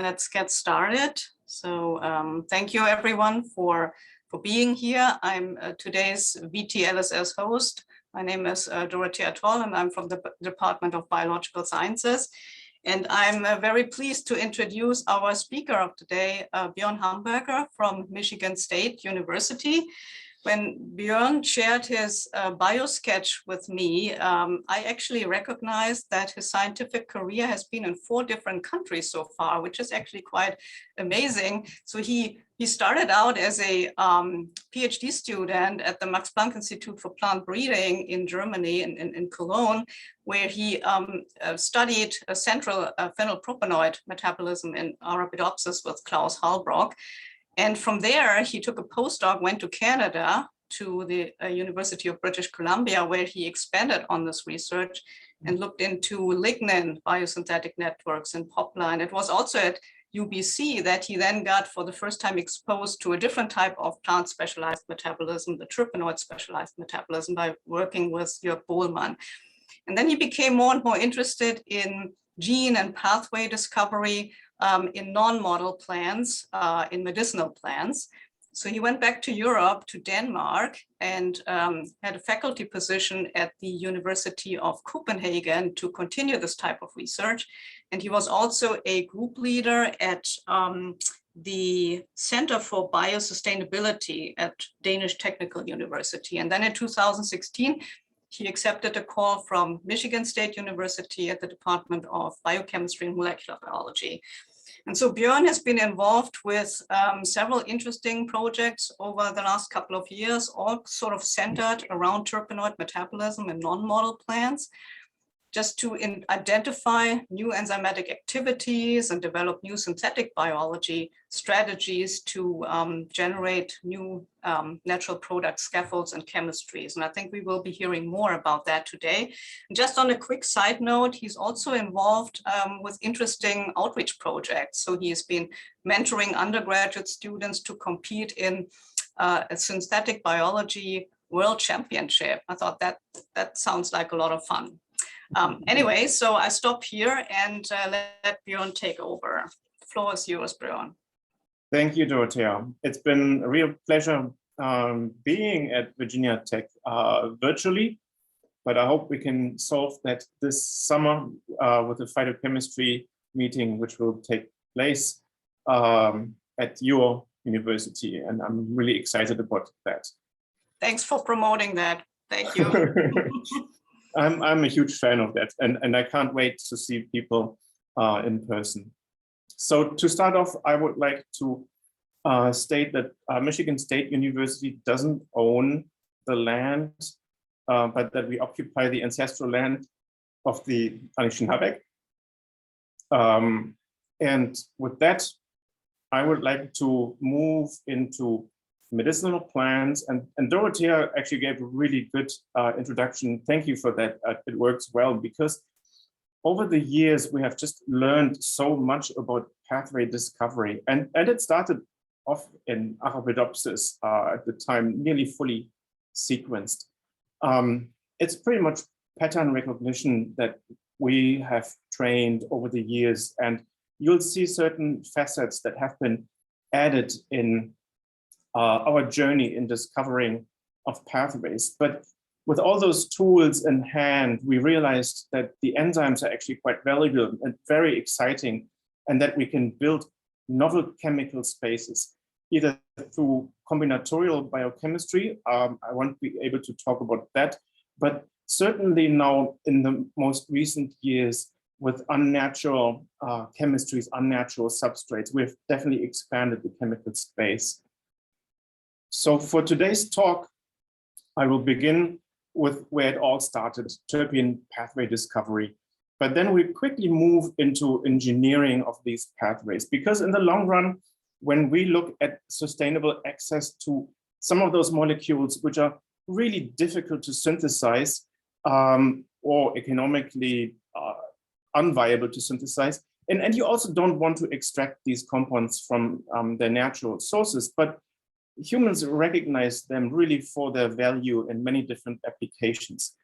Let's get started. So thank you everyone for being here. I'm today's VTLSS host. My name is Dorothea Toll and I'm from the Department of Biological Sciences. And I'm very pleased to introduce our speaker of today, Bjorn Hamberger from Michigan State University. When Bjorn shared his bio-sketch with me, I actually recognized that his scientific career has been in 4 different countries so far, which is actually quite amazing. So he started out as a PhD student at the Max Planck Institute for Plant Breeding in Germany, in Cologne, where he studied central phenylpropanoid metabolism in Arabidopsis with Klaus Hallbrock. And from there, he took a postdoc, went to Canada, to the University of British Columbia, where he expanded on this research and looked into lignin biosynthetic networks in poplar. And it was also at UBC that he then got for the first time exposed to a different type of plant specialized metabolism, the terpenoid specialized metabolism, by working with Jörg Bohlmann. And then he became more and more interested in gene and pathway discovery in non-model plants, in medicinal plants. So he went back to Europe, to Denmark, and had a faculty position at the University of Copenhagen to continue this type of research. And he was also a group leader at the Center for Biosustainability at Danish Technical University. And then in 2016, he accepted a call from Michigan State University at the Department of Biochemistry and Molecular Biology. And so Bjorn has been involved with several interesting projects over the last couple of years, all sort of centered around terpenoid metabolism in non-model plants, just to identify new enzymatic activities and develop new synthetic biology strategies to generate new natural product scaffolds and chemistries. And I think we will be hearing more about that today. And just on a quick side note, he's also involved with interesting outreach projects. So he has been mentoring undergraduate students to compete in a synthetic biology world championship. I thought that sounds like a lot of fun. Anyway, so I stop here and let Bjorn take over. The floor is yours, Bjorn. Thank you, Dorothea. It's been a real pleasure being at Virginia Tech virtually, but I hope we can solve that this summer with the phytochemistry meeting, which will take place at your university. And I'm really excited about that. Thanks for promoting that. Thank you. I'm a huge fan of that, and I can't wait to see people in person. So to start off, I would like to state that Michigan State University doesn't own the land, but that we occupy the ancestral land of the Hamberger. And with that, I would like to move into medicinal plants, and Dorothea actually gave a really good introduction. Thank you for that. It works well because over the years we have just learned so much about pathway discovery, and it started off in Arabidopsis at the time, nearly fully sequenced. It's pretty much pattern recognition that we have trained over the years, and you'll see certain facets that have been added in our journey in discovering of pathways. But with all those tools in hand, we realized that the enzymes are actually quite valuable and very exciting, and that we can build novel chemical spaces, either through combinatorial biochemistry. I won't be able to talk about that, but certainly now in the most recent years with unnatural chemistries, unnatural substrates, we've definitely expanded the chemical space. So for today's talk, I will begin with where it all started, terpene pathway discovery. But then we quickly move into engineering of these pathways, because in the long run, when we look at sustainable access to some of those molecules which are really difficult to synthesize or economically unviable to synthesize, and you also don't want to extract these compounds from their natural sources, but humans recognize them really for their value in many different applications.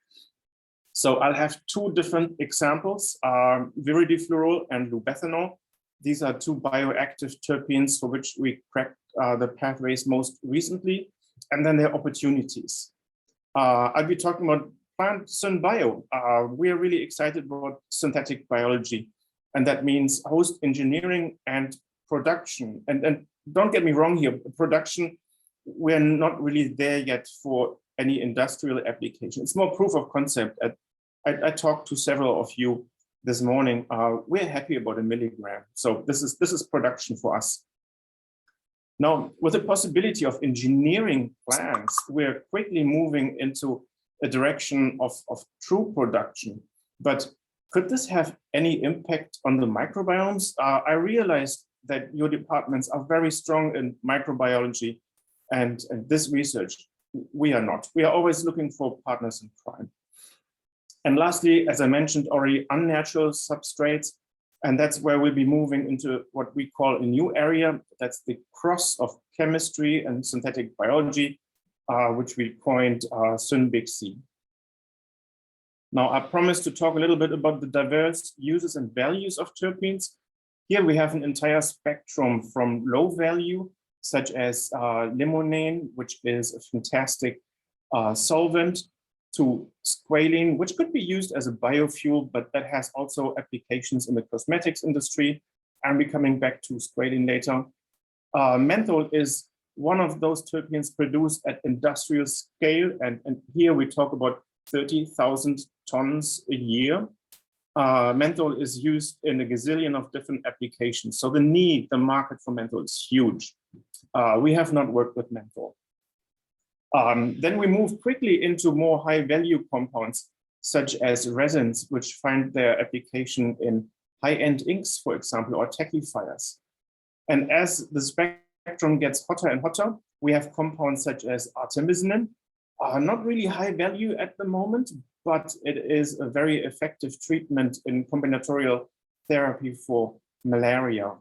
So I'll have 2 different examples, viridifluorol and lumethanol. These are two bioactive terpenes for which we cracked the pathways most recently, and then their opportunities. I'll be talking about plant synbio. We are really excited about synthetic biology, and that means host engineering and production. And don't get me wrong here, production, we're not really there yet for any industrial application. It's more proof of concept. I talked to several of you this morning. We're happy about 1 milligram. So this is production for us. Now, with the possibility of engineering plants, we're quickly moving into a direction of true production. But could this have any impact on the microbiomes? I realized that your departments are very strong in microbiology and this research. We are not. We are always looking for partners in crime. And lastly, as I mentioned already, unnatural substrates. And that's where we'll be moving into what we call a new area. That's the cross of chemistry and synthetic biology, which we coined SynBigC. Now, I promised to talk a little bit about the diverse uses and values of terpenes. Here we have an entire spectrum from low value, such as limonene, which is a fantastic solvent, to squalene, which could be used as a biofuel, but that has also applications in the cosmetics industry. I'll be coming back to squalene later. Menthol is one of those terpenes produced at industrial scale, and here we talk about 30,000 tons a year. Menthol is used in a gazillion of different applications. So the market for menthol is huge. We have not worked with menthol. Then we move quickly into more high value compounds, such as resins, which find their application in high-end inks, for example, or tackifiers. And as the spectrum gets hotter and hotter, we have compounds such as artemisinin, not really high value at the moment, but it is a very effective treatment in combinatorial therapy for malaria.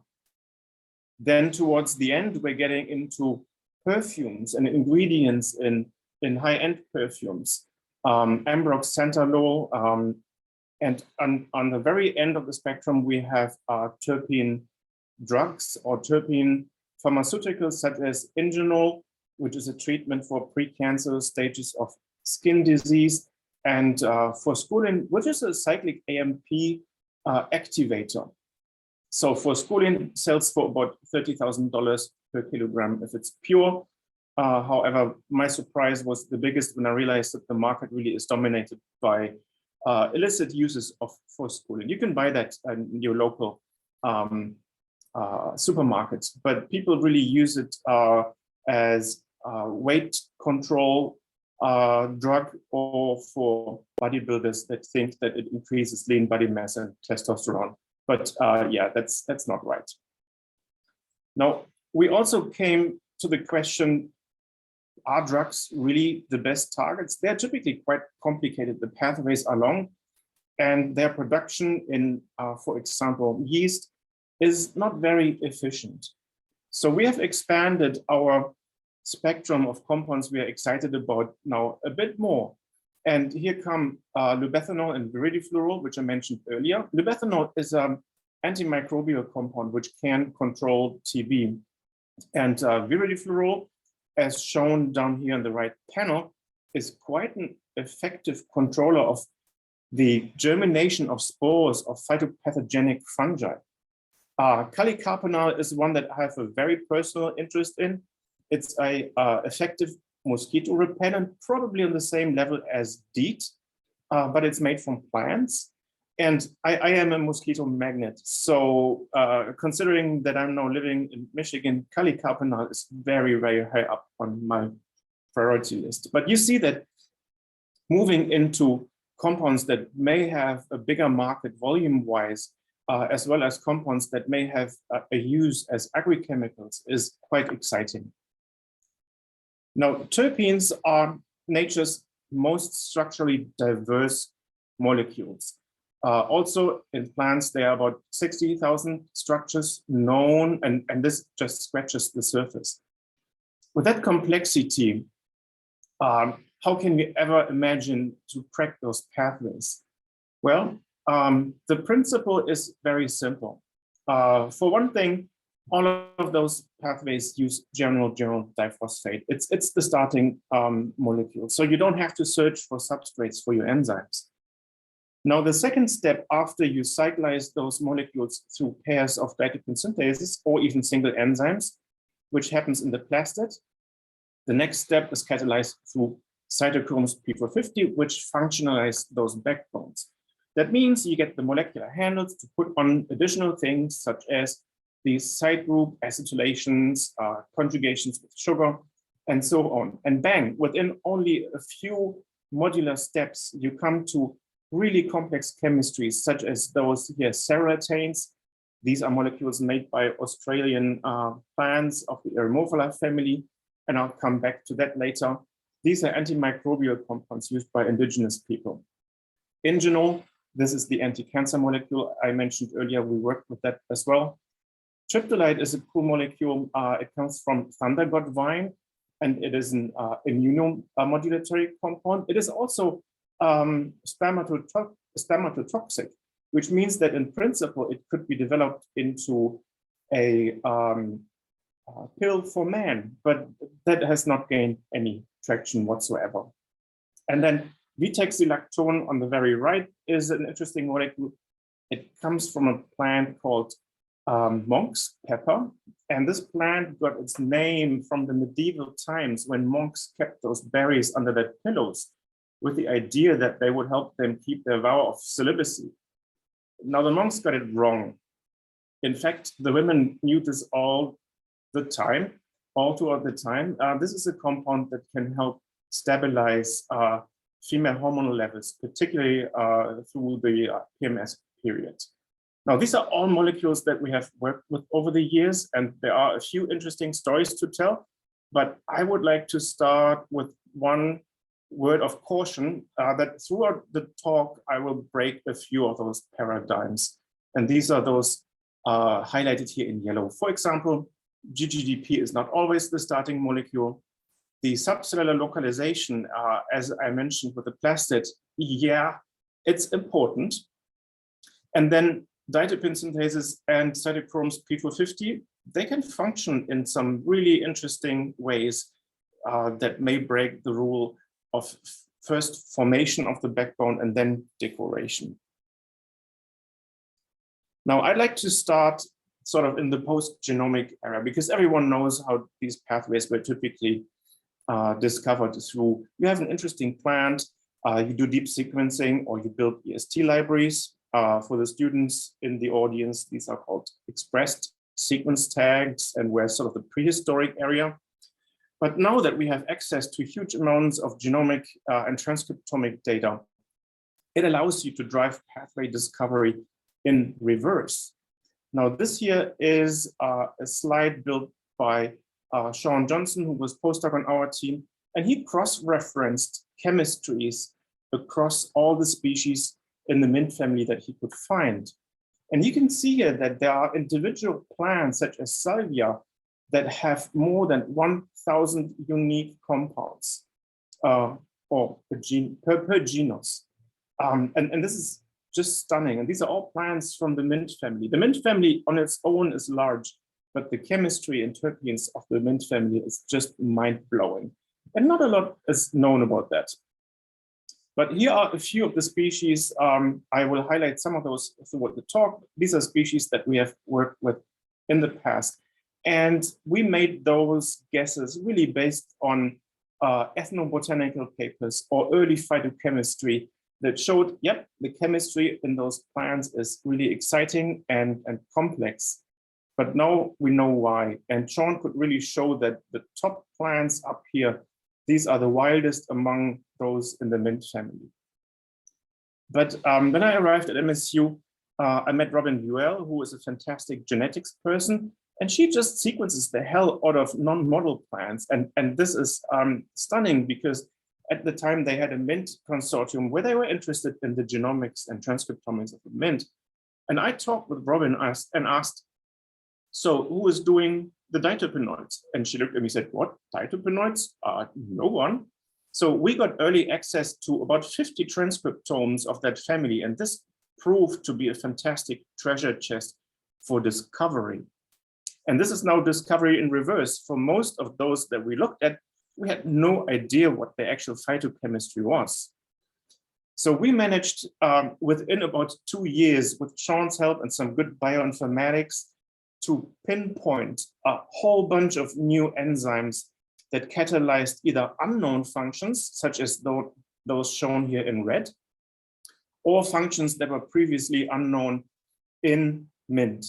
Then towards the end, we're getting into perfumes and ingredients in high-end perfumes, ambrox, santalol, and on the very end of the spectrum, we have terpene drugs or terpene pharmaceuticals such as ingenol, which is a treatment for precancerous stages of skin disease, and forskolin, which is a cyclic AMP activator. So forskolin sells for about $30,000 per kilogram if it's pure. However, my surprise was the biggest when I realized that the market really is dominated by illicit uses of forskolin. You can buy that in your local supermarkets, but people really use it as weight control drug, or for bodybuilders that think that it increases lean body mass and testosterone. But yeah, that's not right. Now, we also came to the question, are drugs really the best targets? They're typically quite complicated. The pathways are long, and their production in, for example, yeast is not very efficient. So we have expanded our spectrum of compounds we are excited about now a bit more. And here come lubethanol and viridifluorol, which I mentioned earlier. Lubethanol is an antimicrobial compound which can control TB. And viridifluorol, as shown down here on the right panel, is quite an effective controller of the germination of spores of phytopathogenic fungi. Calicarpanol is one that I have a very personal interest in. It's a effective mosquito repellent, probably on the same level as DEET, but it's made from plants. And I am a mosquito magnet. So considering that I'm now living in Michigan, calicarpanol is very, very high up on my priority list. But you see that moving into compounds that may have a bigger market volume-wise, as well as compounds that may have a use as agrochemicals, is quite exciting. Now, terpenes are nature's most structurally diverse molecules. Also in plants, there are about 60,000 structures known, and this just scratches the surface. With that complexity, how can we ever imagine to crack those pathways? Well, the principle is very simple. For one thing, all of those pathways use general diphosphate. It's the starting molecule. So you don't have to search for substrates for your enzymes. Now, the second step after you cyclize those molecules through pairs of diterpene synthesis or even single enzymes, which happens in the plastid, the next step is catalyzed through cytochromes P450, which functionalize those backbones. That means you get the molecular handles to put on additional things such as these side group acetylations, conjugations with sugar, and so on. And bang, within only a few modular steps, you come to really complex chemistries, such as those here, serratanes. These are molecules made by Australian plants of the Eremophila family, and I'll come back to that later. These are antimicrobial compounds used by indigenous people. Ingenol, this is the anti-cancer molecule I mentioned earlier. We worked with that as well. Triptolide is a cool molecule. It comes from thunder god vine, and it is an immunomodulatory compound. It is also spermatotoxic, which means that in principle, it could be developed into a pill for man, but that has not gained any traction whatsoever. And then vitexilactone on the very right is an interesting molecule. It comes from a plant called monk's pepper. And this plant got its name from the medieval times when monks kept those berries under their pillows with the idea that they would help them keep their vow of celibacy. Now, the monks got it wrong. In fact, the women knew this all throughout the time. This is a compound that can help stabilize female hormonal levels, particularly through the PMS period. Now, these are all molecules that we have worked with over the years, and there are a few interesting stories to tell, but I would like to start with one word of caution that throughout the talk, I will break a few of those paradigms. And these are those highlighted here in yellow. For example, GGDP is not always the starting molecule. The subcellular localization, as I mentioned with the plastid, yeah, it's important. And then diterpene synthesis and cytochromes P450, they can function in some really interesting ways that may break the rule of first formation of the backbone and then decoration. Now, I'd like to start sort of in the post-genomic era, because everyone knows how these pathways were typically discovered through, you have an interesting plant, you do deep sequencing, or you build EST libraries. For the students in the audience, these are called expressed sequence tags, and we're sort of the prehistoric area. But now that we have access to huge amounts of genomic and transcriptomic data, it allows you to drive pathway discovery in reverse. Now, this here is a slide built by Sean Johnson, who was postdoc on our team, and he cross-referenced chemistries across all the species in the mint family that he could find. And you can see here that there are individual plants such as salvia that have more than 1,000 unique compounds or per genus. And this is just stunning. And these are all plants from the mint family. The mint family on its own is large, but the chemistry and terpenes of the mint family is just mind-blowing. And not a lot is known about that. But here are a few of the species. I will highlight some of those throughout the talk. These are species that we have worked with in the past. And we made those guesses really based on ethnobotanical papers or early phytochemistry that showed, yep, the chemistry in those plants is really exciting and complex. But now we know why. And Sean could really show that the top plants up here, these are the wildest among those in the mint family. But when I arrived at MSU, I met Robin Buell, who is a fantastic genetics person, and she just sequences the hell out of non-model plants. And this is stunning because at the time they had a mint consortium where they were interested in the genomics and transcriptomics of the mint. And I talked with Robin and asked, so who is doing the diterpenoids? And she looked at me and said, what, diterpenoids? No one. So we got early access to about 50 transcriptomes of that family. And this proved to be a fantastic treasure chest for discovery. And this is now discovery in reverse. For most of those that we looked at, we had no idea what the actual phytochemistry was. So we managed within about 2 years, with Sean's help and some good bioinformatics, to pinpoint a whole bunch of new enzymes that catalyzed either unknown functions, such as those shown here in red, or functions that were previously unknown in mint.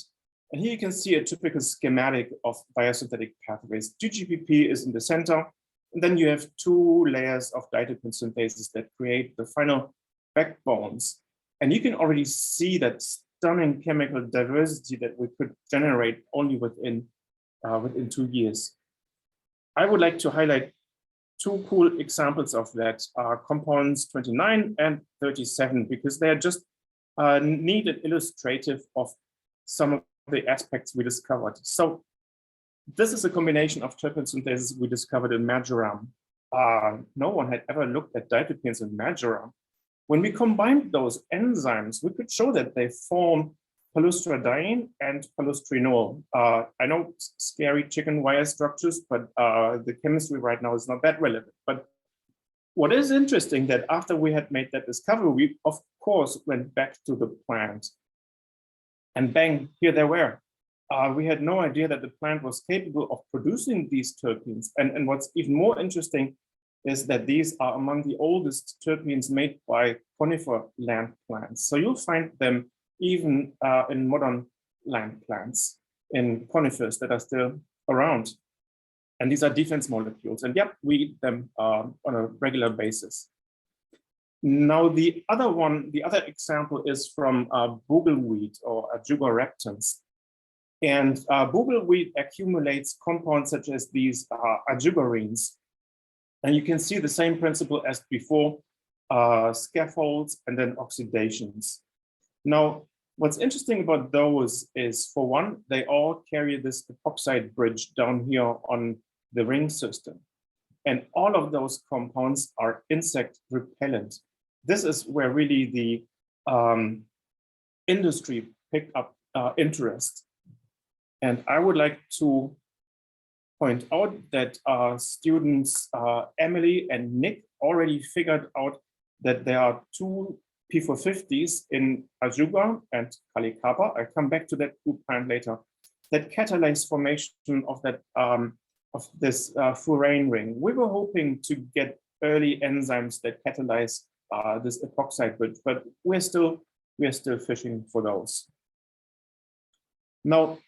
And here you can see a typical schematic of biosynthetic pathways. GGPP is in the center, and then you have 2 layers of diterpene synthases that create the final backbones. And you can already see that stunning chemical diversity that we could generate only within 2 years. I would like to highlight 2 cool examples of that, compounds 29 and 37, because they're just neat and illustrative of some of the aspects we discovered. So this is a combination of terpene synthesis we discovered in marjoram. No one had ever looked at diterpenes in marjoram. When we combined those enzymes, we could show that they form palustradine and palustrinol. I know scary chicken wire structures, but the chemistry right now is not that relevant. But what is interesting that after we had made that discovery, we of course went back to the plant, and bang, here they were. We had no idea that the plant was capable of producing these terpenes. And what's even more interesting is that these are among the oldest terpenes made by conifer land plants. So you'll find them even in modern land plants, in conifers that are still around. And these are defense molecules. And yep, we eat them on a regular basis. Now, the other example is from bugleweed or Ajuga. And bugleweed accumulates compounds such as these ajugarines. And you can see the same principle as before, scaffolds and then oxidations. Now, what's interesting about those is, for one, they all carry this epoxide bridge down here on the ring system. And all of those compounds are insect repellent. This is where really the industry picked up interest. And I would like to point out that students Emily and Nick already figured out that there are 2 P450s in Ajuga and Calicapa. I'll come back to that group plant later, that catalyze formation of that of this furane ring. We were hoping to get early enzymes that catalyze this epoxide bridge, but we're still fishing for those. Now,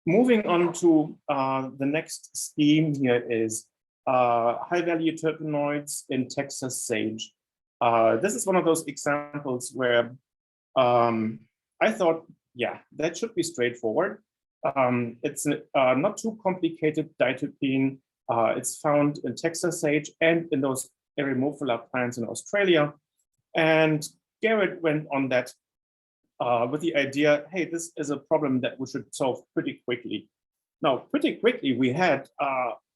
moving on to the next scheme here is high-value terpenoids in Texas sage. This is one of those examples where I thought, yeah, that should be straightforward. It's not too complicated diterpene. It's found in Texas sage and in those Eremophila plants in Australia. And Garrett went on that with the idea, hey, this is a problem that we should solve pretty quickly. Now, pretty quickly, we had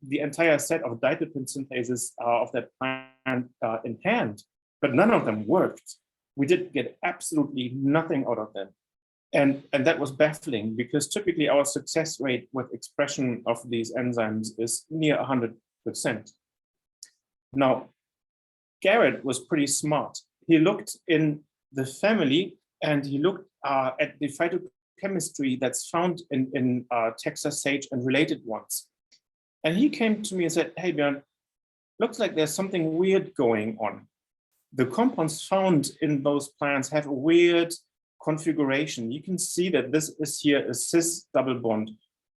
the entire set of diterpene synthases of that plant in hand, but none of them worked. We did get absolutely nothing out of them. And that was baffling, because typically our success rate with expression of these enzymes is near 100%. Now, Garrett was pretty smart. He looked in the family and he looked at the phytochemistry that's found in Texas sage and related ones. And he came to me and said, hey, Bjorn, looks like there's something weird going on. The compounds found in those plants have a weird configuration. You can see that this is here a cis double bond,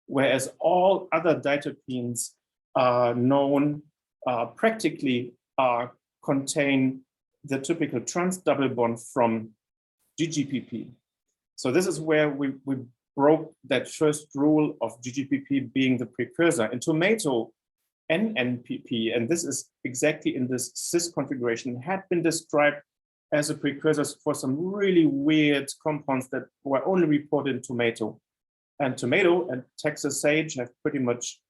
whereas all other diterpenes known practically contain the typical trans double bond from GGPP. So this is where we broke that first rule of GGPP being the precursor. In tomato, NNPP, and this is exactly in this cis configuration, had been described as a precursor for some really weird compounds that were only reported in tomato. And tomato and Texas sage have pretty much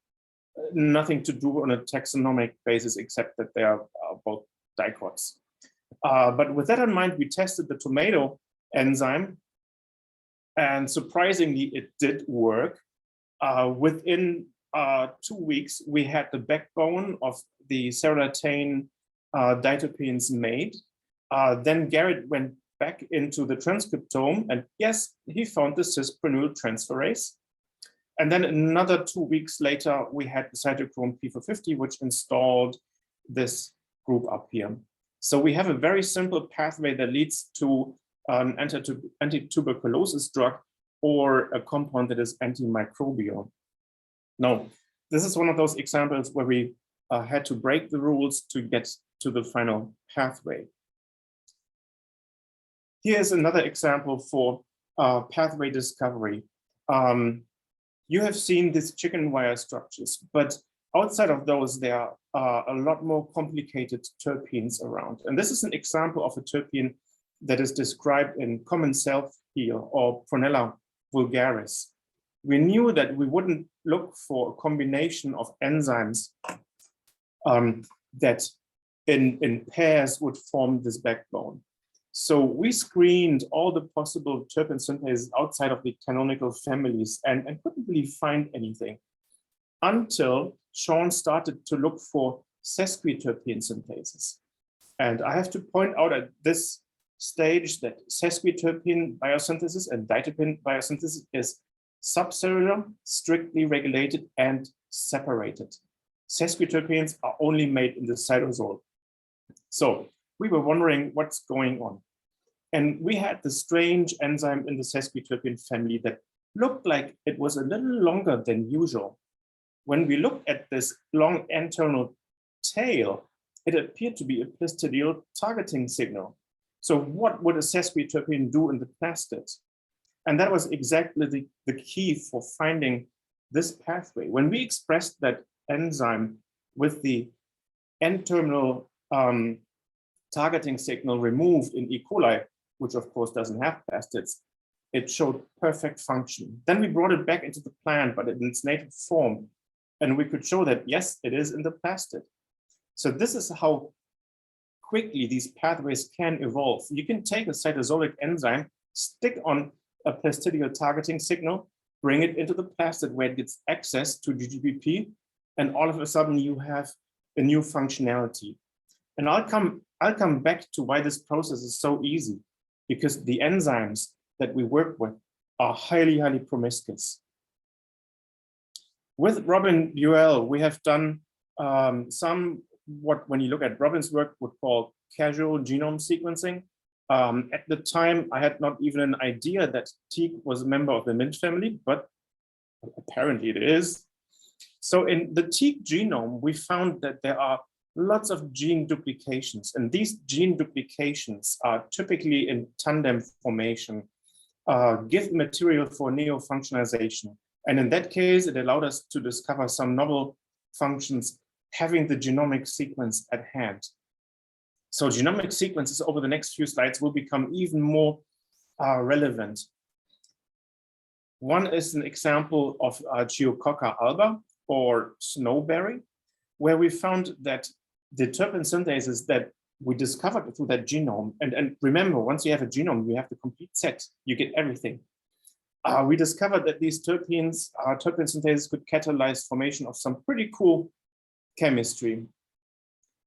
nothing to do on a taxonomic basis, except that they are both dicots. But with that in mind, we tested the tomato enzyme And surprisingly, it did work. Within 2 weeks, we had the backbone of the serotane diterpenes made. Then Garrett went back into the transcriptome, and yes, he found the cis-prenyl transferase. And then another 2 weeks later, we had the cytochrome P450, which installed this group up here. So we have a very simple pathway that leads to an anti-tuberculosis drug or a compound that is antimicrobial. Now, this is one of those examples where we had to break the rules to get to the final pathway. Here's another example for pathway discovery. You have seen these chicken wire structures, but outside of those, there are a lot more complicated terpenes around. And this is an example of a terpene that is described in common self-heal or Prunella vulgaris. We knew that we wouldn't look for a combination of enzymes that in pairs would form this backbone. So we screened all the possible terpene synthetases outside of the canonical families and couldn't really find anything until Sean started to look for sesquiterpene syntheses. And I have to point out at this stage that sesquiterpene biosynthesis and diterpene biosynthesis is subcellular, strictly regulated and separated. Sesquiterpenes are only made in the cytosol. So we were wondering what's going on. And we had the strange enzyme in the sesquiterpene family that looked like it was a little longer than usual. When we looked at this long N-terminal tail, it appeared to be a plastidial targeting signal. So what would a sesquiterpene do in the plastid? And that was exactly the key for finding this pathway. When we expressed that enzyme with the N-terminal targeting signal removed in E. coli, which of course doesn't have plastids, it showed perfect function. Then we brought it back into the plant, but in its native form. And we could show that, yes, it is in the plastid. So this is how quickly these pathways can evolve. You can take a cytosolic enzyme, stick on a plastidial targeting signal, bring it into the plastid where it gets access to GGPP, and all of a sudden you have a new functionality. And I'll come back to why this process is so easy, because the enzymes that we work with are highly, highly promiscuous. With Robin Buell, we have done what, when you look at Robin's work, would call casual genome sequencing. At the time, I had not even an idea that teak was a member of the mint family, but apparently it is. So in the teak genome, we found that there are lots of gene duplications, and these gene duplications are typically in tandem formation, give material for neofunctionalization. And in that case, it allowed us to discover some novel functions having the genomic sequence at hand. So genomic sequences over the next few slides will become even more relevant. One is an example of Geococca alba or snowberry, where we found that the terpene syntheses that we discovered through that genome, and remember, once you have a genome, you have the complete set, you get everything. We discovered that these terpene syntheses could catalyze formation of some pretty cool chemistry.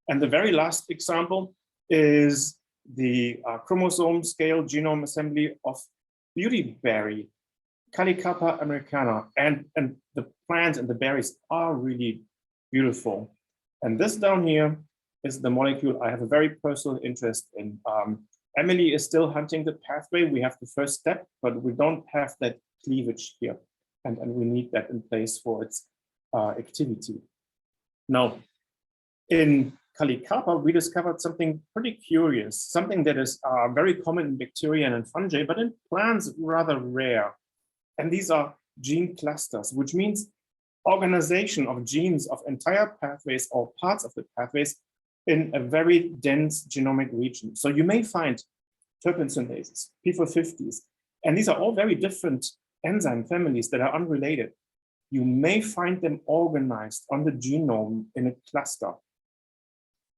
And the very last example is the chromosome scale genome assembly of beautyberry, Calicapa americana, and the plants and the berries are really beautiful. And this down here is the molecule I have a very personal interest in. Emily is still hunting the pathway. We have the first step, but we don't have that cleavage here. And we need that in place for its activity. Now, in Calicapa, we discovered something pretty curious, something that is very common in bacteria and fungi, but in plants rather rare. And these are gene clusters, which means organization of genes of entire pathways or parts of the pathways in a very dense genomic region. So you may find terpene synthases, P450s, and these are all very different enzyme families that are unrelated. You may find them organized on the genome in a cluster.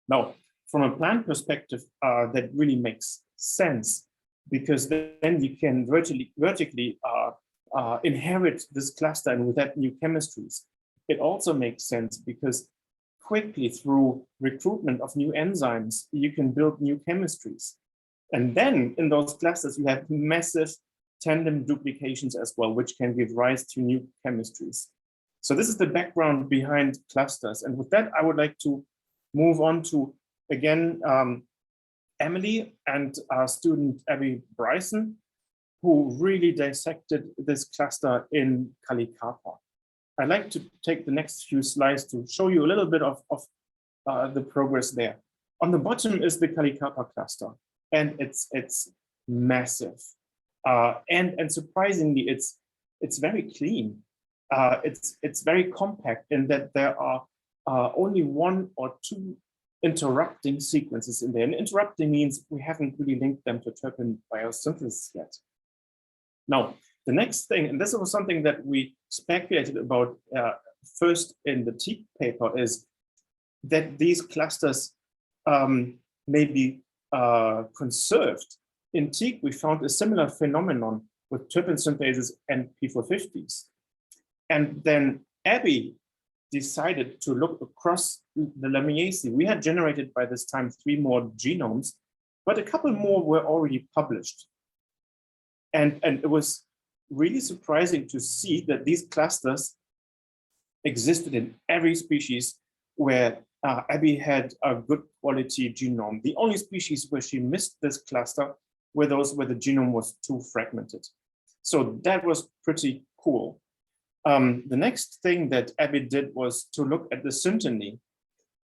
Now, from a plant perspective, that really makes sense because then you can vertically inherit this cluster and with that new chemistries. It also makes sense because quickly through recruitment of new enzymes, you can build new chemistries. And then in those clusters, you have massive tandem duplications as well, which can give rise to new chemistries. So this is the background behind clusters. And with that, I would like to move on to, again, Emily and our student Abby Bryson, who really dissected this cluster in Kalikapa. I'd like to take the next few slides to show you a little bit of the progress there. On the bottom is the Kalikapa cluster, and it's massive. And surprisingly, it's very clean. It's very compact in that there are only 1 or 2 interrupting sequences in there. And interrupting means we haven't really linked them to terpene biosynthesis yet. Now, the next thing, and this was something that we speculated about first in the Teague paper, is that these clusters may be conserved. In Teague, we found a similar phenomenon with terpene synthases and P450s. And then Abby decided to look across the Lamiaceae. We had generated by this time 3 more genomes, but a couple more were already published. And it was really surprising to see that these clusters existed in every species where Abby had a good quality genome. The only species where she missed this cluster were those where the genome was too fragmented. So that was pretty cool. The next thing that Abby did was to look at the synteny,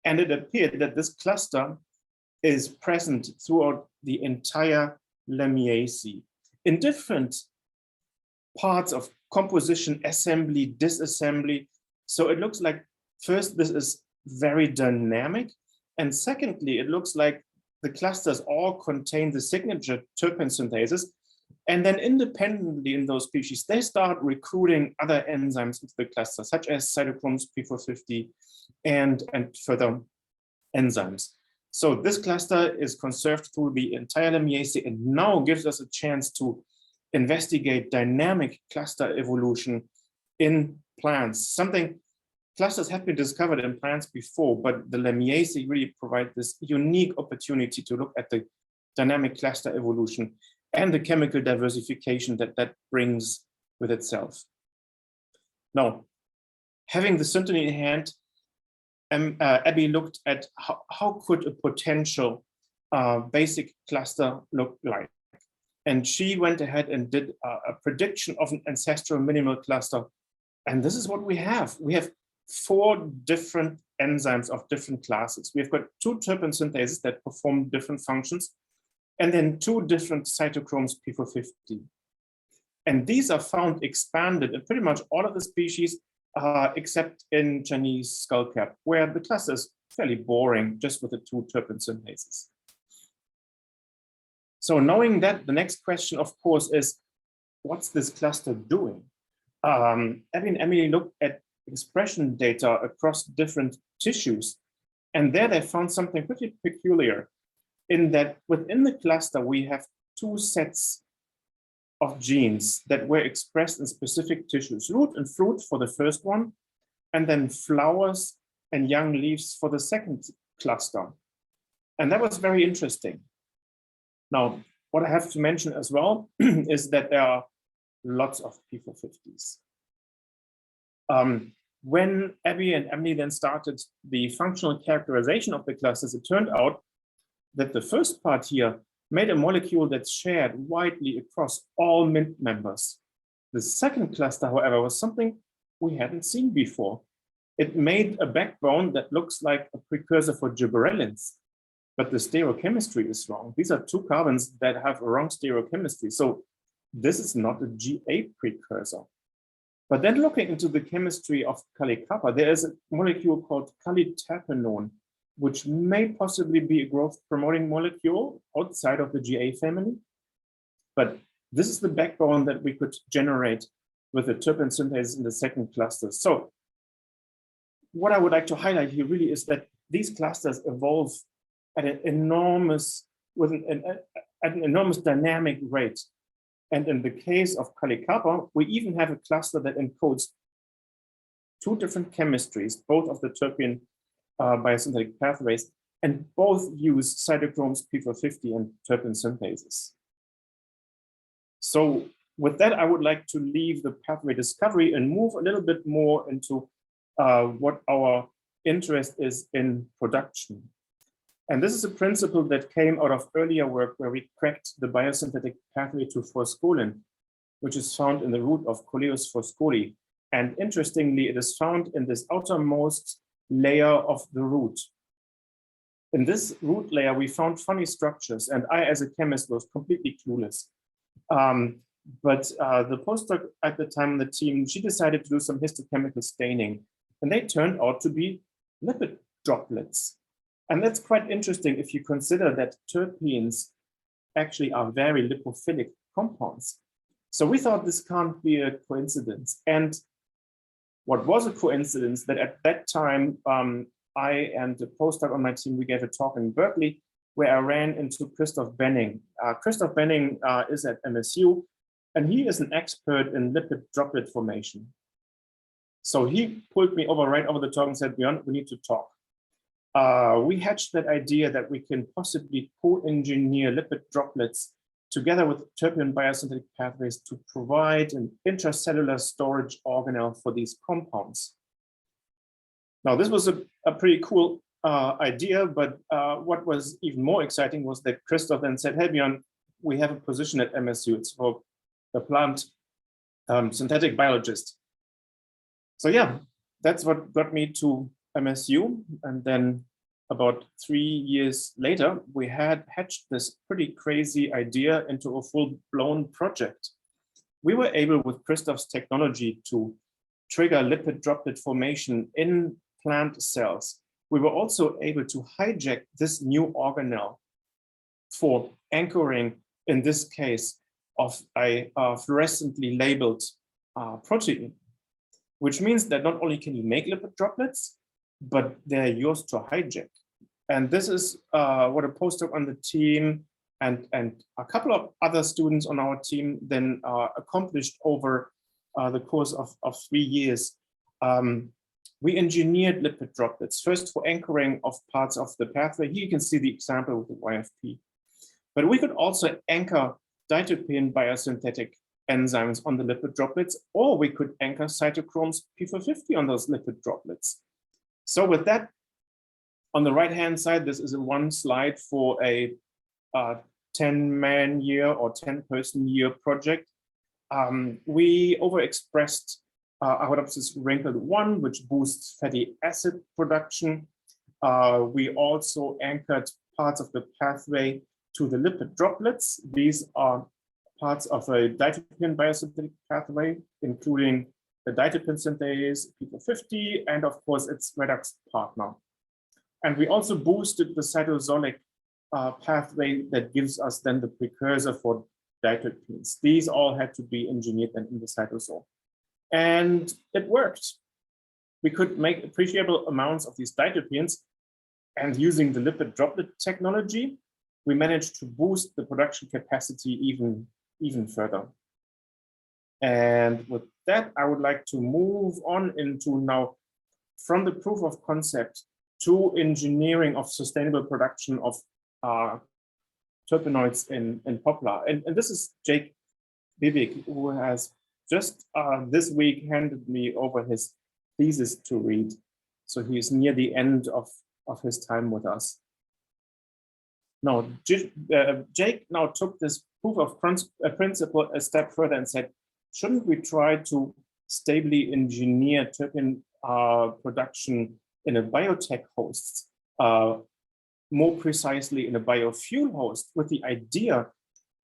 and it appeared that this cluster is present throughout the entire Lamiaceae in different parts of composition, assembly, disassembly. So it looks like, first, this is very dynamic, and secondly, it looks like the clusters all contain the signature terpene synthases. And then independently in those species, they start recruiting other enzymes into the cluster, such as cytochromes P450 and further enzymes. So this cluster is conserved through the entire Lamiaceae and now gives us a chance to investigate dynamic cluster evolution in plants. Something clusters have been discovered in plants before, but the Lamiaceae really provide this unique opportunity to look at the dynamic cluster evolution and the chemical diversification that brings with itself. Now, having the synteny in hand, Abby looked at how could a potential basic cluster look like. And she went ahead and did a prediction of an ancestral minimal cluster. And this is what we have. We have 4 different enzymes of different classes. We've got 2 terpene synthases that perform different functions, and then 2 different cytochromes P450. And these are found expanded in pretty much all of the species, except in Chinese skullcap, where the cluster is fairly boring, just with the 2 terpene synthases. So knowing that, the next question, of course, is what's this cluster doing? Abby and Emily looked at expression data across different tissues, and there they found something pretty peculiar, in that within the cluster, we have 2 sets of genes that were expressed in specific tissues, root and fruit for the first one, and then flowers and young leaves for the second cluster. And that was very interesting. Now, what I have to mention as well is that there are lots of P450s. When Abby and Emily then started the functional characterization of the clusters, it turned out that the first part here made a molecule that's shared widely across all MINT members. The second cluster, however, was something we hadn't seen before. It made a backbone that looks like a precursor for gibberellins, but the stereochemistry is wrong. These are 2 carbons that have a wrong stereochemistry. So this is not a GA precursor. But then looking into the chemistry of Kalikapa, there is a molecule called kaliterpenone, which may possibly be a growth promoting molecule outside of the GA family. But this is the backbone that we could generate with the terpene synthase in the second cluster. So what I would like to highlight here really is that these clusters evolve at an enormous, with at an enormous dynamic rate. And in the case of Kali-Kappa, we even have a cluster that encodes two different chemistries, both of the terpene biosynthetic pathways, and both use cytochromes P450 and terpene synthases. So with that, I would like to leave the pathway discovery and move a little bit more into what our interest is in production. And this is a principle that came out of earlier work where we cracked the biosynthetic pathway to forskolin, which is found in the root of Coleus forscoli. And interestingly, it is found in this outermost layer of the root. In this root layer, we found funny structures, and I, as a chemist, was completely clueless. But the postdoc at the time on the team, she decided to do some histochemical staining, and they turned out to be lipid droplets. And that's quite interesting if you consider that terpenes actually are very lipophilic compounds. So we thought this can't be a coincidence. And what was a coincidence that at that time, I and the postdoc on my team, we gave a talk in Berkeley where I ran into Christoph Benning. Christoph Benning is at MSU, and he is an expert in lipid droplet formation. So he pulled me over right over the talk and said, Bjorn, we need to talk. We hatched that idea that we can possibly co-engineer lipid droplets together with terpene biosynthetic pathways to provide an intracellular storage organelle for these compounds. Now, this was a pretty cool idea, but what was even more exciting was that Christoph then said, hey, Bjorn, we have a position at MSU. It's for a plant synthetic biologist. So yeah, that's what got me to MSU. And then about 3 years later, we had hatched this pretty crazy idea into a full-blown project. We were able, with Christoph's technology, to trigger lipid droplet formation in plant cells. We were also able to hijack this new organelle for anchoring, in this case, of a fluorescently labeled protein, which means that not only can you make lipid droplets, but they're yours to hijack. And this is what a postdoc on the team and a couple of other students on our team then accomplished over the course of 3 years. We engineered lipid droplets, first for anchoring of parts of the pathway. Here you can see the example with the YFP. But we could also anchor diterpene biosynthetic enzymes on the lipid droplets, or we could anchor cytochromes P450 on those lipid droplets. So with that, on the right-hand side, this is one slide for a 10-man year or 10-person year project. We overexpressed Arabidopsis wrinkled 1, which boosts fatty acid production. We also anchored parts of the pathway to the lipid droplets. These are parts of a diterpene biosynthetic pathway, including the diterpene synthase, P450, and of course its redox partner. And we also boosted the cytosolic pathway that gives us then the precursor for diterpenes. These all had to be engineered then in the cytosol. And it worked. We could make appreciable amounts of these diterpenes, and using the lipid droplet technology, we managed to boost the production capacity even further. And with that, I would like to move on into now from the proof of concept to engineering of sustainable production of terpenoids in poplar. And this is Jake Bibik, who has just this week handed me over his thesis to read. So he is near the end of his time with us. Now, Jake now took this proof of principle a step further and said, shouldn't we try to stably engineer terpene production in a biotech host, more precisely in a biofuel host, with the idea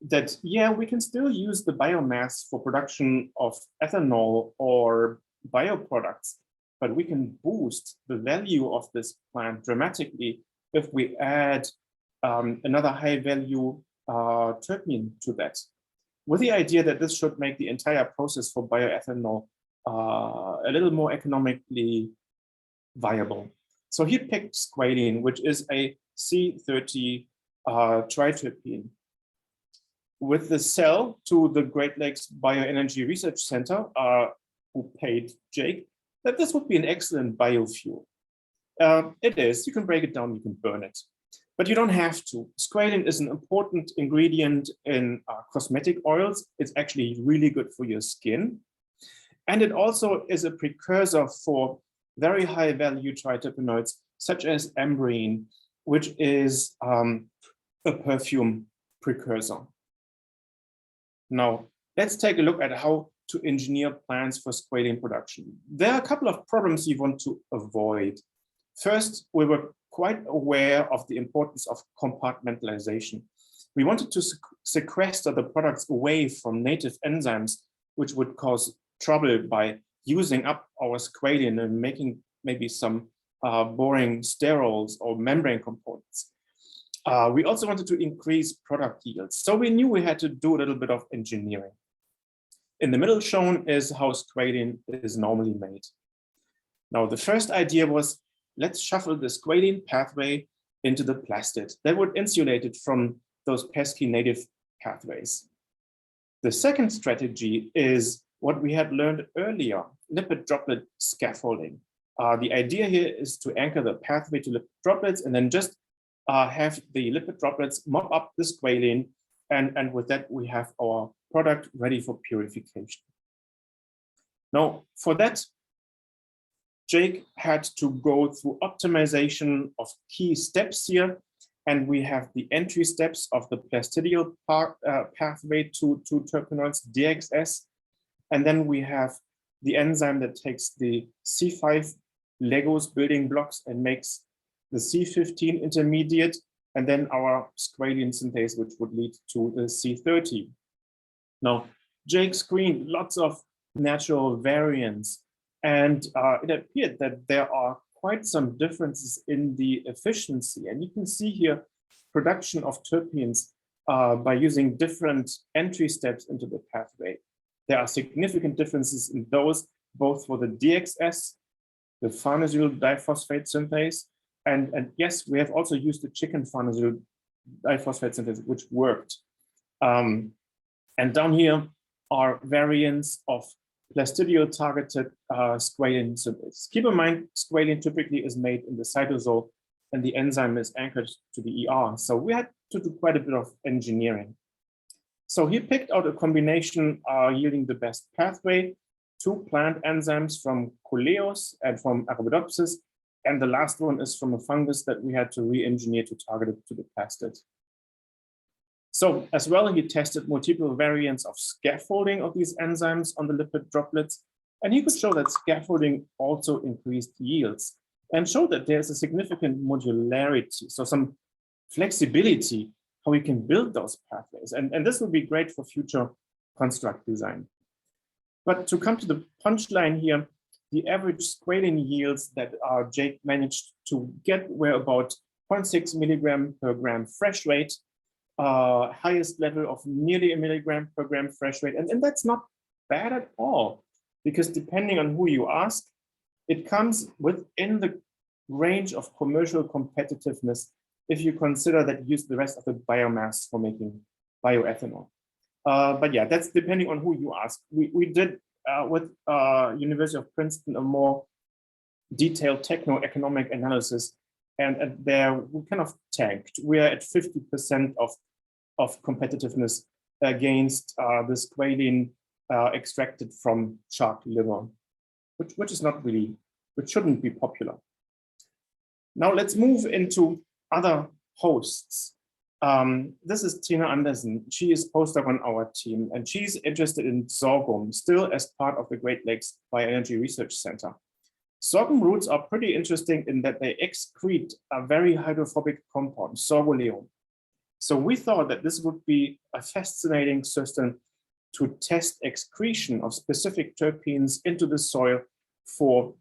that, yeah, we can still use the biomass for production of ethanol or bioproducts, but we can boost the value of this plant dramatically if we add another high value terpene to that, with the idea that this should make the entire process for bioethanol a little more economically viable. So he picked squalene, which is a C30 triterpene. with the cell to the Great Lakes Bioenergy Research Center, who paid Jake, that this would be an excellent biofuel. It is, you can break it down, you can burn it, but you don't have to. Squalene is an important ingredient in cosmetic oils. It's actually really good for your skin. And it also is a precursor for very high value triterpenoids, such as amberine, which is a perfume precursor. Now, let's take a look at how to engineer plants for squalene production. There are a couple of problems you want to avoid. First, we were quite aware of the importance of compartmentalization. We wanted to sequester the products away from native enzymes, which would cause trouble by using up our squalene and making maybe some boring sterols or membrane components. We also wanted to increase product yields. So we knew we had to do a little bit of engineering. In the middle shown is how squalene is normally made. Now, the first idea was, let's shuffle the squalene pathway into the plastid. That would insulate it from those pesky native pathways. The second strategy is what we had learned earlier, lipid droplet scaffolding. The idea here is to anchor the pathway to lipid droplets and then just have the lipid droplets mop up the squalene. And with that, we have our product ready for purification. Now, for that, Jake had to go through optimization of key steps here. And we have the entry steps of the plastidial pathway to terpenoids, DXS. And then we have the enzyme that takes the C5 Legos building blocks and makes the C15 intermediate, and then our squalene synthase, which would lead to the C30. Now, Jake screened lots of natural variants, and it appeared that there are quite some differences in the efficiency. And you can see here production of terpenes by using different entry steps into the pathway. There are significant differences in those, both for the DXS, the farnesyl diphosphate synthase, and yes, we have also used the chicken farnesyl diphosphate synthase, which worked. And down here are variants of plastidial targeted squalene synthase. Keep in mind, squalene typically is made in the cytosol and the enzyme is anchored to the ER. So we had to do quite a bit of engineering. So he picked out a combination yielding the best pathway, 2 plant enzymes from Coleus and from Arabidopsis, and the last one is from a fungus that we had to re-engineer to target it to the plastid. So as well, he tested multiple variants of scaffolding of these enzymes on the lipid droplets, and he could show that scaffolding also increased yields and showed that there's a significant modularity, so some flexibility how we can build those pathways. And this would be great for future construct design. But to come to the punchline here, the average squalene yields that Jake managed to get were about 0.6 milligram per gram fresh weight, highest level of nearly a milligram per gram fresh weight. And that's not bad at all, because depending on who you ask, it comes within the range of commercial competitiveness if you consider that you use the rest of the biomass for making bioethanol. But yeah, that's depending on who you ask. We did with University of Princeton a more detailed techno-economic analysis, and there we kind of tanked. We are at 50% of competitiveness against the squalene extracted from shark liver, which is not really, which shouldn't be popular. Now let's move into other hosts. This is Tina Andersen. She is postdoc on our team, and she's interested in sorghum, still as part of the Great Lakes Bioenergy Research Center. Sorghum roots are pretty interesting in that they excrete a very hydrophobic compound, sorgoleone. So we thought that this would be a fascinating system to test excretion of specific terpenes into the soil for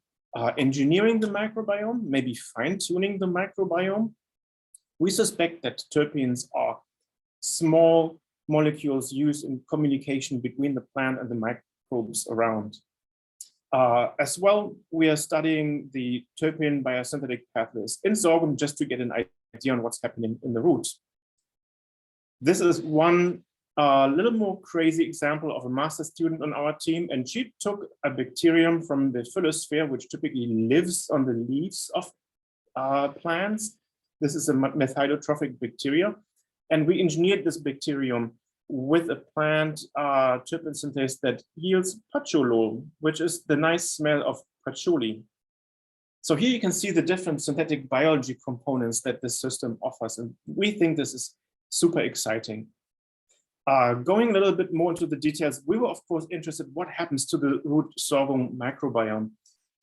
engineering the microbiome, maybe fine-tuning the microbiome. We suspect that terpenes are small molecules used in communication between the plant and the microbes around. As well, we are studying the terpene biosynthetic pathways in sorghum just to get an idea on what's happening in the root. This is one a little more crazy example of a master student on our team, and she took a bacterium from the phyllosphere, which typically lives on the leaves of plants. This is a methylotrophic bacteria, and we engineered this bacterium with a plant terpene synthase that yields patchouli, which is the nice smell of patchouli. So here you can see the different synthetic biology components that this system offers, and we think this is super exciting. Going a little bit more into the details, we were of course interested what happens to the root sorghum microbiome.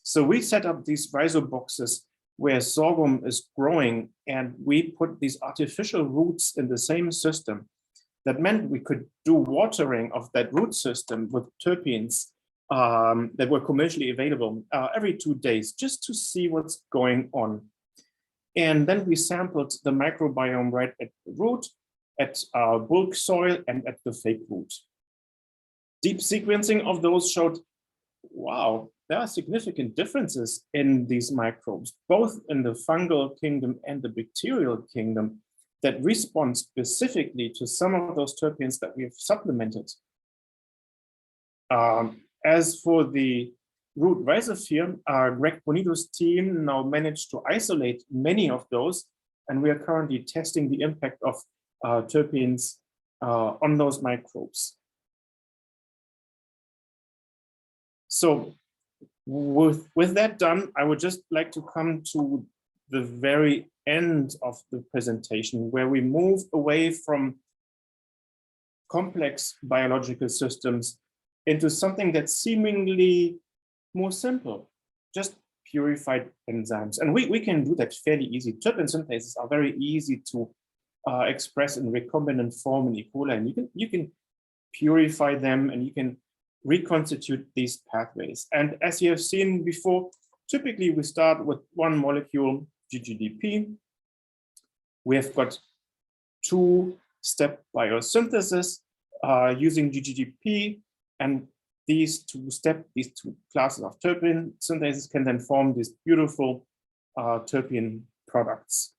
So we set up these rhizoboxes where sorghum is growing, and we put these artificial roots in the same system. That meant we could do watering of that root system with terpenes that were commercially available every 2 days, just to see what's going on. And then we sampled the microbiome right at the root, at bulk soil, and at the fake root. Deep sequencing of those showed, wow, there are significant differences in these microbes, both in the fungal kingdom and the bacterial kingdom, that respond specifically to some of those terpenes that we've supplemented. As for the root rhizosphere, Greg Bonito's team now managed to isolate many of those, and we are currently testing the impact of terpenes on those microbes. So with that done, I would just like to come to the very end of the presentation, where we move away from complex biological systems into something that's seemingly more simple, just purified enzymes. And we can do that fairly easy. Terpene synthases are very easy to express in recombinant form in E. coli, and you can purify them, and you can reconstitute these pathways. And as you have seen before, typically we start with one molecule, GGDP. We have got two-step biosynthesis using GGDP, and these two classes of terpene synthases can then form these beautiful terpene products.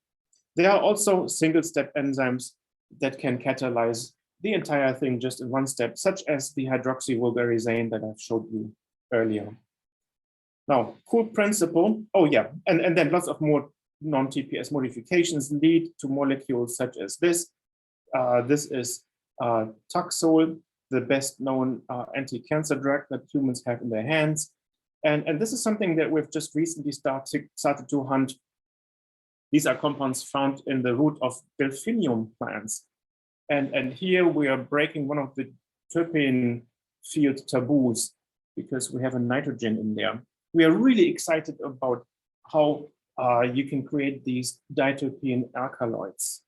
There are also single-step enzymes that can catalyze the entire thing just in one step, such as the hydroxyvulgarizane that I've showed you earlier. Now, cool principle. Oh yeah, and then lots of more non-TPS modifications lead to molecules such as this. This is Taxol, the best known anti-cancer drug that humans have in their hands. And this is something that we've just recently started to hunt. These are compounds found in the root of delphinium plants. And here we are breaking one of the terpene field taboos because we have a nitrogen in there. We are really excited about how you can create these diterpene alkaloids.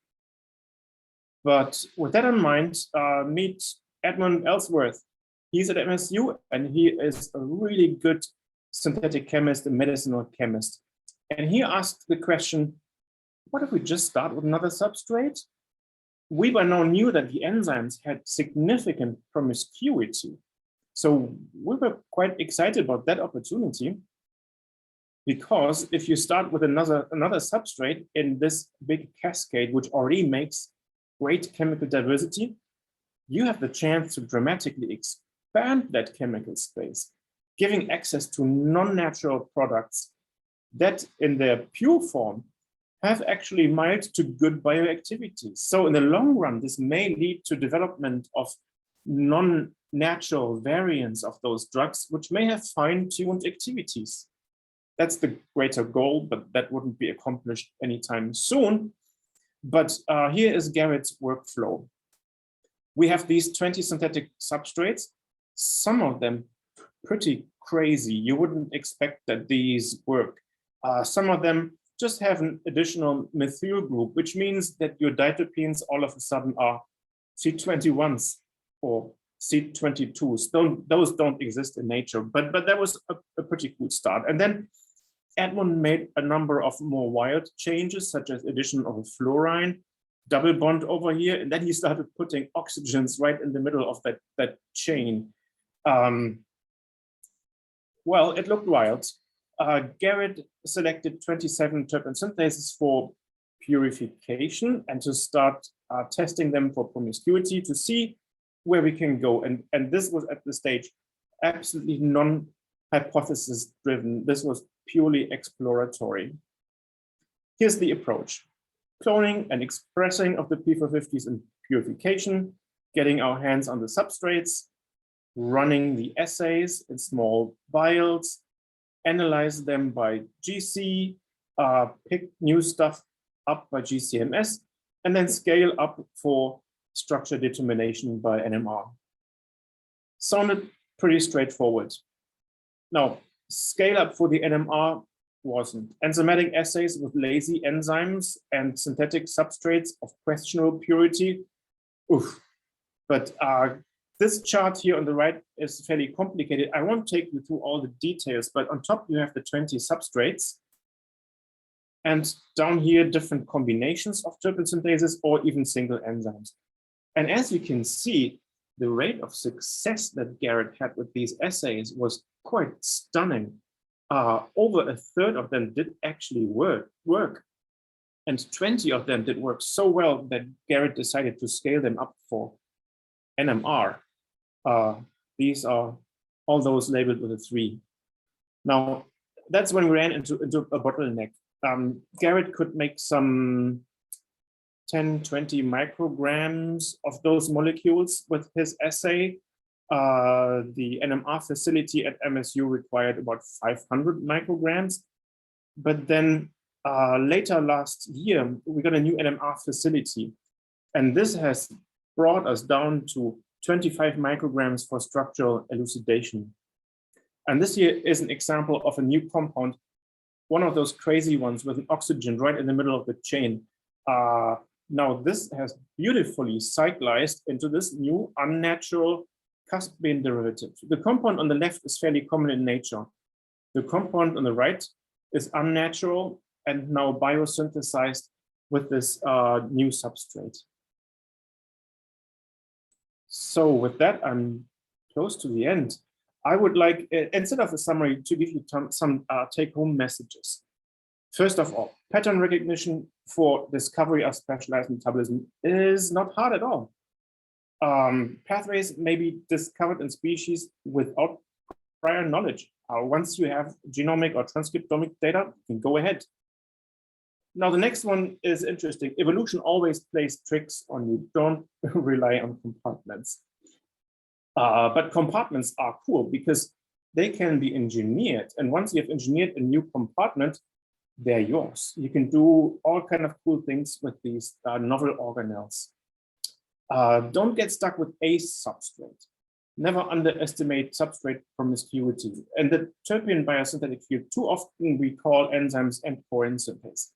But with that in mind, meet Edmund Ellsworth. He's at MSU, and he is a really good synthetic chemist and medicinal chemist. And he asked the question, what if we just start with another substrate? We by now knew that the enzymes had significant promiscuity. So we were quite excited about that opportunity, because if you start with another substrate in this big cascade, which already makes great chemical diversity, you have the chance to dramatically expand that chemical space, giving access to non-natural products that in their pure form have actually mild to good bioactivity. So in the long run, this may lead to development of non-natural variants of those drugs, which may have fine-tuned activities. That's the greater goal, but that wouldn't be accomplished anytime soon. But here is Garrett's workflow. We have these 20 synthetic substrates, some of them pretty crazy. You wouldn't expect that these work. Some of them just have an additional methyl group, which means that your diterpenes all of a sudden are C21s or C22s. Those don't exist in nature, but that was a pretty cool start. And then Edmund made a number of more wild changes, such as addition of a fluorine, double bond over here, and then he started putting oxygens right in the middle of that chain. Well, it looked wild. Garrett selected 27 terpene synthases for purification and to start testing them for promiscuity to see where we can go. And this was at the stage absolutely non-hypothesis driven. This was purely exploratory. Here's the approach: cloning and expressing of the P450s in purification, getting our hands on the substrates, running the assays in small vials, analyze them by GC, pick new stuff up by GCMS, and then scale up for structure determination by NMR. Sounded pretty straightforward. Now, scale up for the NMR wasn't. Enzymatic assays with lazy enzymes and synthetic substrates of questionable purity. Oof. But this chart here on the right is fairly complicated. I won't take you through all the details, but on top you have the 20 substrates. And down here, different combinations of terpene synthesis or even single enzymes. And as you can see, the rate of success that Garrett had with these assays was quite stunning. Over a third of them did actually work. And 20 of them did work so well that Garrett decided to scale them up for NMR. These are all those labeled with a 3. Now, that's when we ran into a bottleneck. Garrett could make some 10, 20 micrograms of those molecules with his assay. The NMR facility at MSU required about 500 micrograms. But then later last year, we got a new NMR facility. And this has brought us down to 25 micrograms for structural elucidation. And this here is an example of a new compound, one of those crazy ones with an oxygen right in the middle of the chain. Now this has beautifully cyclized into this new unnatural cuspene derivative. The compound on the left is fairly common in nature. The compound on the right is unnatural and now biosynthesized with this new substrate. So with that, I'm close to the end. I would like, instead of a summary, to give you some take-home messages. First of all, pattern recognition for discovery of specialized metabolism is not hard at all. Pathways may be discovered in species without prior knowledge. Once you have genomic or transcriptomic data, you can go ahead. Now, the next one is interesting. Evolution always plays tricks on you. Don't rely on compartments. But compartments are cool because they can be engineered. And once you have engineered a new compartment, they're yours. You can do all kinds of cool things with these novel organelles. Don't get stuck with a substrate. Never underestimate substrate promiscuity. And the terpene biosynthetic field, too often we call enzymes endpoint synthase.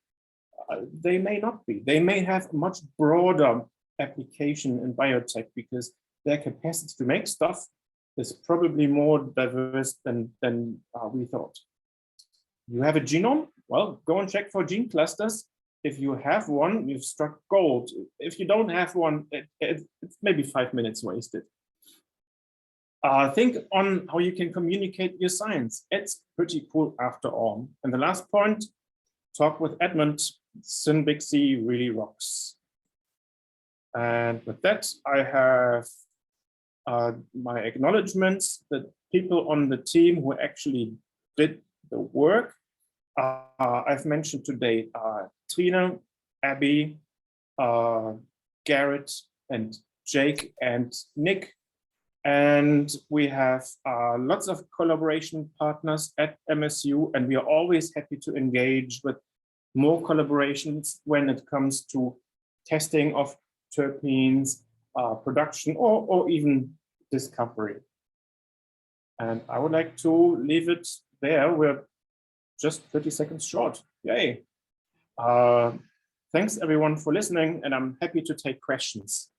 They may not be. They may have a much broader application in biotech because their capacity to make stuff is probably more diverse than we thought. You have a genome? Well, go and check for gene clusters. If you have one, you've struck gold. If you don't have one, it's maybe 5 minutes wasted. Think on how you can communicate your science. It's pretty cool after all. And the last point, talk with Edmund. Synbixy really rocks. And with that, I have my acknowledgements, the people on the team who actually did the work. I've mentioned today Trina, Abby, Garrett, and Jake, and Nick. And we have lots of collaboration partners at MSU, and we are always happy to engage with more collaborations when it comes to testing of terpenes, production, or even discovery. And I would like to leave it there. We're just 30 seconds short. Yay. Thanks everyone for listening, and I'm happy to take questions.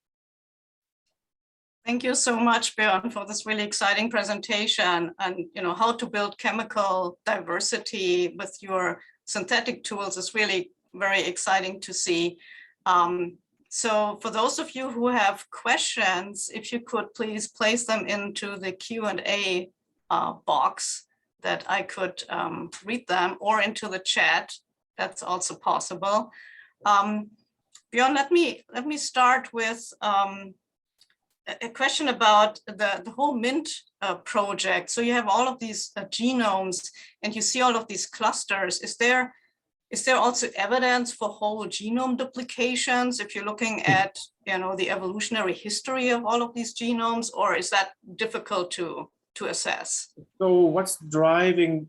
Thank you so much, Bjorn, for this really exciting presentation and how to build chemical diversity with your synthetic tools is really very exciting to see. So for those of you who have questions, if you could please place them into the Q&A box that I could read them, or into the chat. That's also possible. Bjorn, let me start with a question about the whole MINT project. So you have all of these genomes and you see all of these clusters. Is there also evidence for whole genome duplications if you're looking at, you know, the evolutionary history of all of these genomes, or is that difficult to assess? So what's driving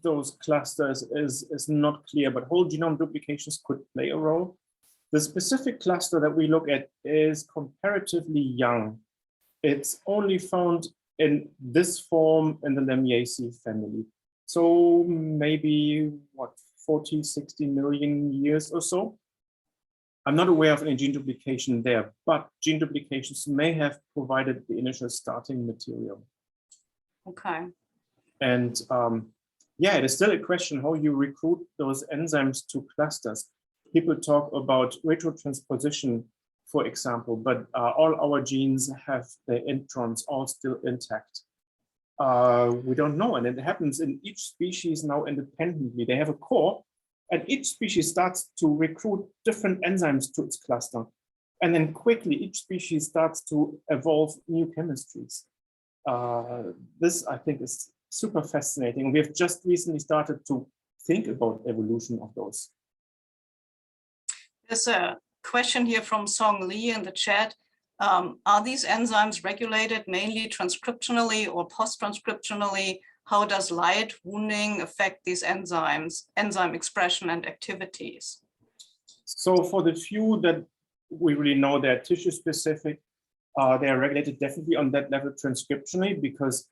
those clusters is not clear, but whole genome duplications could play a role. The specific cluster that we look at is comparatively young. It's only found in this form in the Lamiaceae family. So maybe, what, 40, 60 million years or so. I'm not aware of any gene duplication there, but gene duplications may have provided the initial starting material. Okay. And yeah, it is still a question how you recruit those enzymes to clusters. People talk about retrotransposition, for example, but all our genes have their introns all still intact. We don't know, and it happens in each species now independently. They have a core, and each species starts to recruit different enzymes to its cluster. And then quickly, each species starts to evolve new chemistries. This, I think, is super fascinating. We have just recently started to think about evolution of those. There's a question here from Song Lee in the chat. Are these enzymes regulated mainly transcriptionally or post-transcriptionally? How does light wounding affect these enzymes, enzyme expression and activities? So for the few that we really know they're tissue specific, they are regulated definitely on that level transcriptionally, because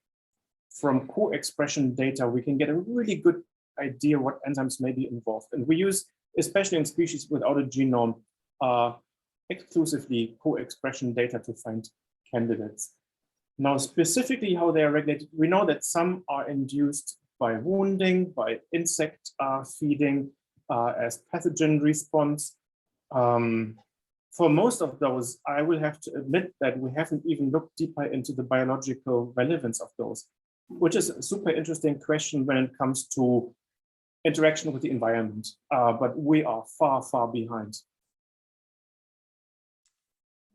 from co-expression data, we can get a really good idea what enzymes may be involved. And we use, especially in species without a genome, exclusively co-expression data to find candidates. Now, specifically how they are regulated, we know that some are induced by wounding, by insect feeding, as pathogen response. For most of those, I will have to admit that we haven't even looked deeper into the biological relevance of those, which is a super interesting question when it comes to interaction with the environment, but we are far, far behind.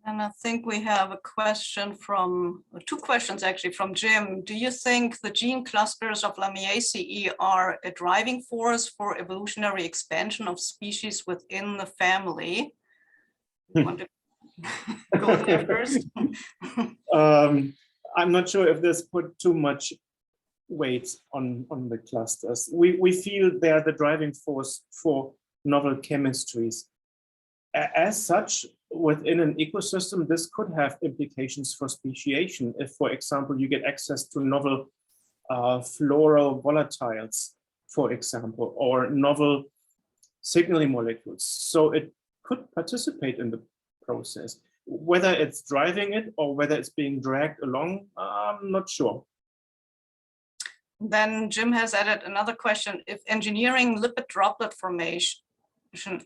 And I think we have a question from, two questions actually, from Jim. Do you think the gene clusters of Lamiaceae are a driving force for evolutionary expansion of species within the family? You want to go there first? I'm not sure if this put too much weight on the clusters. We feel they're the driving force for novel chemistries. As such, within an ecosystem, this could have implications for speciation. If, for example, you get access to novel floral volatiles, for example, or novel signaling molecules. So it could participate in the process. Whether it's driving it or whether it's being dragged along, I'm not sure. Then Jim has added another question. If engineering lipid droplet formation,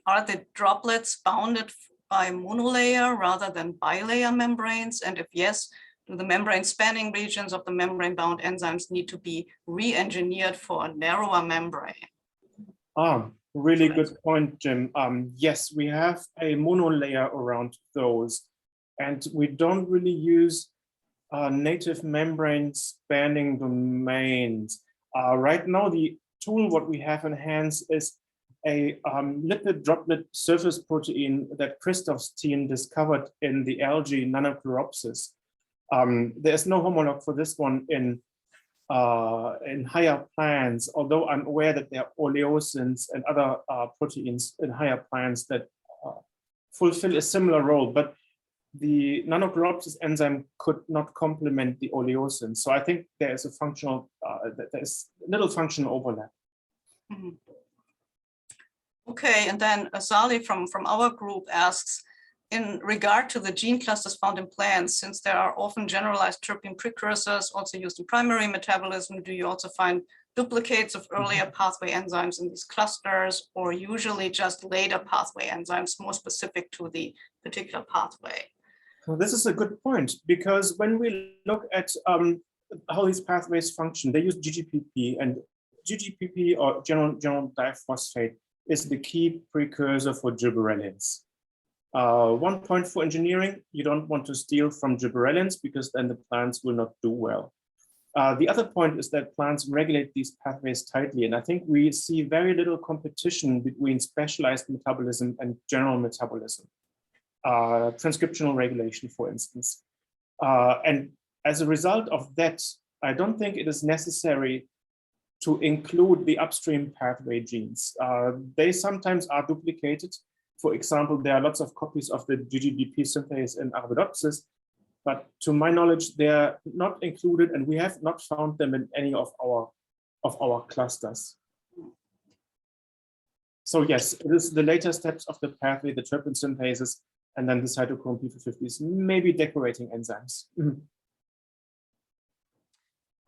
are the droplets bounded by monolayer rather than bilayer membranes? And if yes, do the membrane spanning regions of the membrane bound enzymes need to be re-engineered for a narrower membrane? Really good point, Jim. Yes, we have a monolayer around those, and we don't really use native membrane spanning domains. Right now, the tool what we have in hands is a lipid droplet surface protein that Christoph's team discovered in the algae Nanochloropsis. There's no homolog for this one in higher plants, although I'm aware that there are oleosins and other proteins in higher plants that fulfill a similar role, but the Nanochloropsis enzyme could not complement the oleosin. So I think there is a functional, there's little functional overlap. Mm-hmm. Okay, and then Sally from our group asks, in regard to the gene clusters found in plants, since there are often generalized terpene precursors also used in primary metabolism, do you also find duplicates of earlier pathway enzymes in these clusters, or usually just later pathway enzymes more specific to the particular pathway? Well, this is a good point, because when we look at how these pathways function, they use GGPP, and GGPP, or general diphosphate, is the key precursor for gibberellins. One point for engineering, you don't want to steal from gibberellins because then the plants will not do well. The other point is that plants regulate these pathways tightly, and I think we see very little competition between specialized metabolism and general metabolism. Transcriptional regulation, for instance. And as a result of that, I don't think it is necessary to include the upstream pathway genes. They sometimes are duplicated. For example, there are lots of copies of the GGBP synthase in Arabidopsis, but to my knowledge, they're not included, and we have not found them in any of our clusters. So yes, it is the later steps of the pathway, the terpene synthases, and then the cytochrome P450s, maybe decorating enzymes.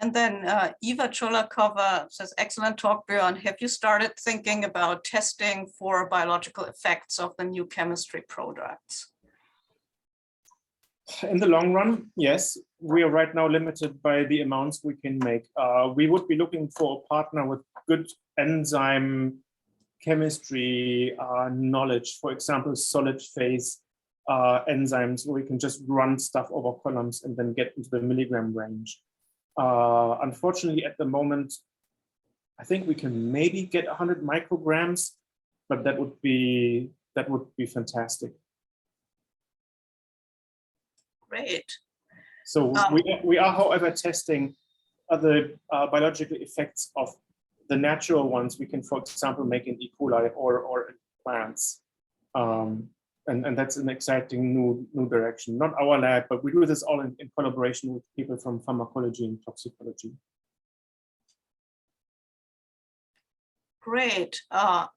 And then Eva Cholakova says, excellent talk, Bjorn. Have you started thinking about testing for biological effects of the new chemistry products? In the long run, yes. We are right now limited by the amounts we can make. We would be looking for a partner with good enzyme chemistry knowledge, for example, solid phase enzymes, where we can just run stuff over columns and then get into the milligram range. Unfortunately, at the moment, I think we can maybe get 100 micrograms, but that would be fantastic. Great. So we are, however, testing other biological effects of the natural ones we can, for example, make in E. coli or in plants. And that's an exciting new direction. Not our lab, but we do this all in collaboration with people from pharmacology and toxicology. Great. Are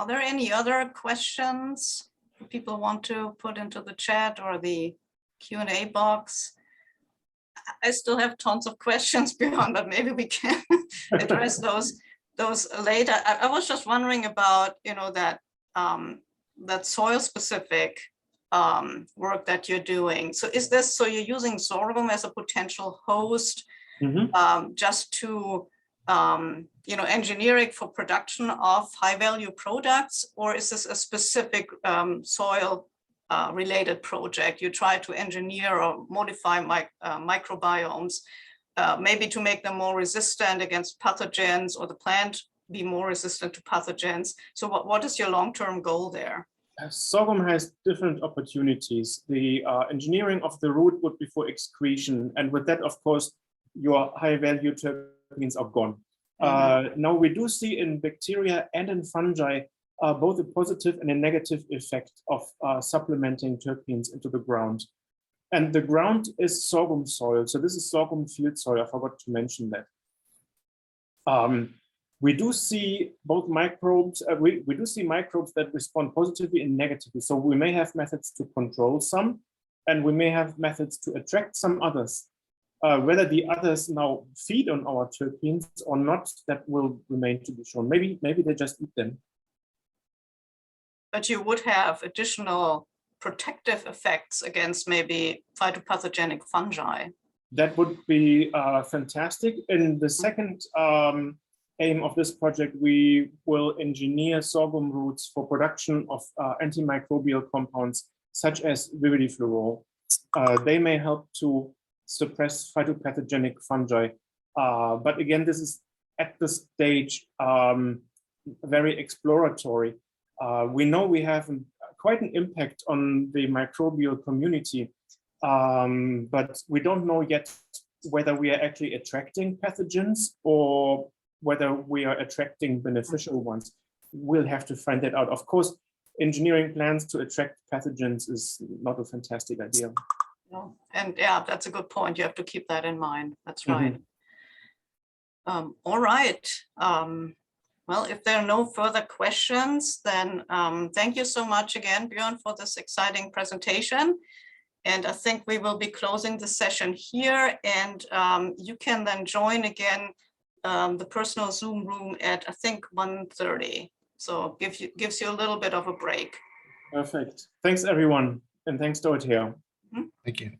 there any other questions people want to put into the chat or the Q&A box? I still have tons of questions, Bjorn, but maybe we can address those later. I was just wondering about, that soil specific work that you're doing. So is this, so you're using sorghum as a potential host, just to, engineer it for production of high value products, or is this a specific soil related project? You try to engineer or modify microbiomes, maybe to make them more resistant against pathogens, or the plant be more resistant to pathogens. So what is your long-term goal there? Sorghum has different opportunities. The engineering of the root would be for excretion, and with that, of course, your high-value terpenes are gone. Now, we do see in bacteria and in fungi both a positive and a negative effect of supplementing terpenes into the ground. And the ground is sorghum soil. So this is sorghum field soil. I forgot to mention that. We do see both microbes, we do see microbes that respond positively and negatively. So we may have methods to control some, and we may have methods to attract some others. Whether the others now feed on our terpenes or not, that will remain to be shown. Maybe they just eat them. But you would have additional protective effects against maybe phytopathogenic fungi. That would be fantastic. In the second aim of this project, we will engineer sorghum roots for production of antimicrobial compounds such as viridiflurol. They may help to suppress phytopathogenic fungi. But again, this is at the stage very exploratory. We know we have quite an impact on the microbial community, but we don't know yet whether we are actually attracting pathogens or whether we are attracting beneficial ones. We'll have to find that out. Of course, engineering plans to attract pathogens is not a fantastic idea. No. And yeah, that's a good point. You have to keep that in mind. That's right. All right. Well, if there are no further questions, then thank you so much again, Bjorn, for this exciting presentation. And I think we will be closing the session here, and you can then join again the personal Zoom room at, I think, 1:30. So gives you a little bit of a break. Perfect. Thanks, everyone. And thanks, Dorothea. Thank you.